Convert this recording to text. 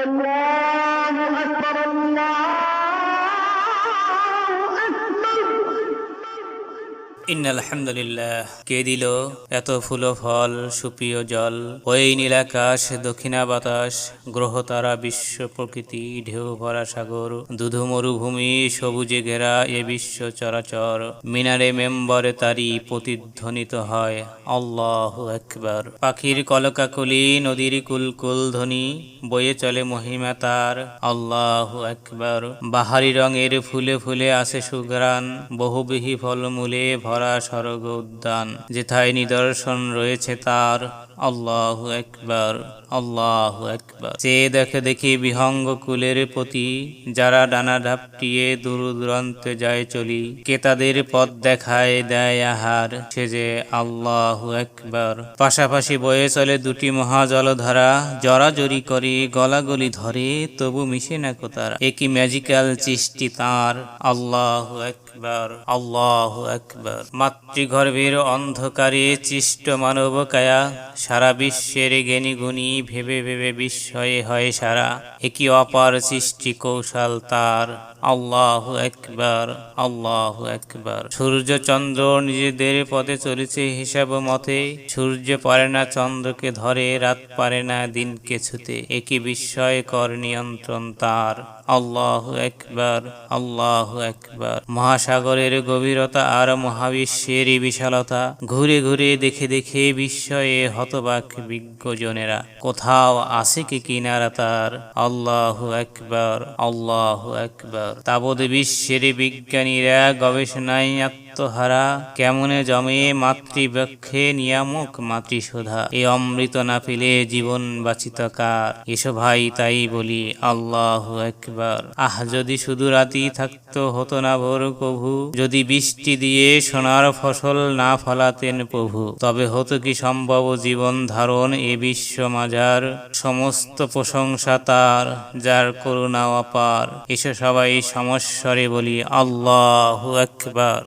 الله أكبر الله أكبر ইন্নাল হামদুলিল্লাহ। কে দিল এত ফুল ফল সুপ্রিয় জল, ওই নীলাকাশ দক্ষিণা বাতাস, গ্রহ তারা বিশ্ব প্রকৃতি, ঢেউ ভরা সাগর, দুধু মরুভূমি সবুজে ঘেরা এ বিশ্ব চরাচর, মিনারে মেম্বরে তারি প্রতিধ্বনিত হয় আল্লাহু আকবার। পাখির কলকাকলি, নদীর কুলকুল ধ্বনি, বয়ে চলে মহিমা তার আল্লাহু আকবার। বাহারি রঙের ফুলে ফুলে আসে সুঘ্রাণ, বহুবিহী ফলমূলে ভরা স্বর্গ উদ্যান, যেথায় নিদর্শন রয়েছে তার আল্লাহু আকবার আল্লাহু আকবার। চেয়ে দেখে দেখি বিহঙ্গ কুলের প্রতি, যারা ডানা ঢাপটিয়ে দূর দূরান্তে যায় চলি, কে তাদের পথ দেখায় দেয় আহার, সে যে আল্লাহু আকবার। পাশাপাশি বয়ে চলে দুটি মহাজলধারা, জড়াজড়ি করে গলাগলি ধরে, তবু মিশে না কোতারা, একই ম্যাজিক্যাল সৃষ্টি তার আল্লাহু আকবার আল্লাহু আকবার। মাতৃগর্ভের অন্ধকারে সৃষ্ট মানব কায়া, সারা বিশ্বের জ্ঞানী গুণী ভেবে ভেবে বিস্ময়ে হয় সারা, একই অপার সৃষ্টি কৌশল তার আল্লাহু আকবার আল্লাহু আকবার। সূর্য চন্দ্র নিজেদের পথে চলেছে হিসাব মতে, সূর্য পারে না চন্দ্রকে ধরে, রাত পারে না দিনকে ছুতে, একই বিস্ময়কর নিয়ন্ত্রণ তার আল্লাহু আকবার আল্লাহু আকবার। মহাসাগরের গভীরতা আর মহাবিশ্বের বিশালতা, ঘুরে ঘুরে দেখে দেখে বিস্ময়ে হতবাক বিজ্ঞজনেরা, কোথাও আছে কি কিনারা তার আল্লাহু আকবার আল্লাহু আকবার। তাবৎ বিশ্বের বিজ্ঞানীরা গবেষণায় আত্মহারা, কেমনে জমে মাতৃবক্ষে নিয়ামক মাতৃসুধা, এ অমৃত না পেলে জীবন বাঁচিত কার। এসো ভাই তাই বলি আল্লাহু আকবার। আহ যদি শুধু রাতি থাকতো হতো না ভোর কভু, যদি বৃষ্টি দিয়ে সোনার ফসল না ফলাতেন প্রভু, তবে হতো কি সম্ভব জীবন ধারণ এ বিশ্ব মাঝার। সমস্ত প্রশংসা তার, যার করুণা অপার। এসো সবাই সমস্বরে বলি আল্লাহু আকবার।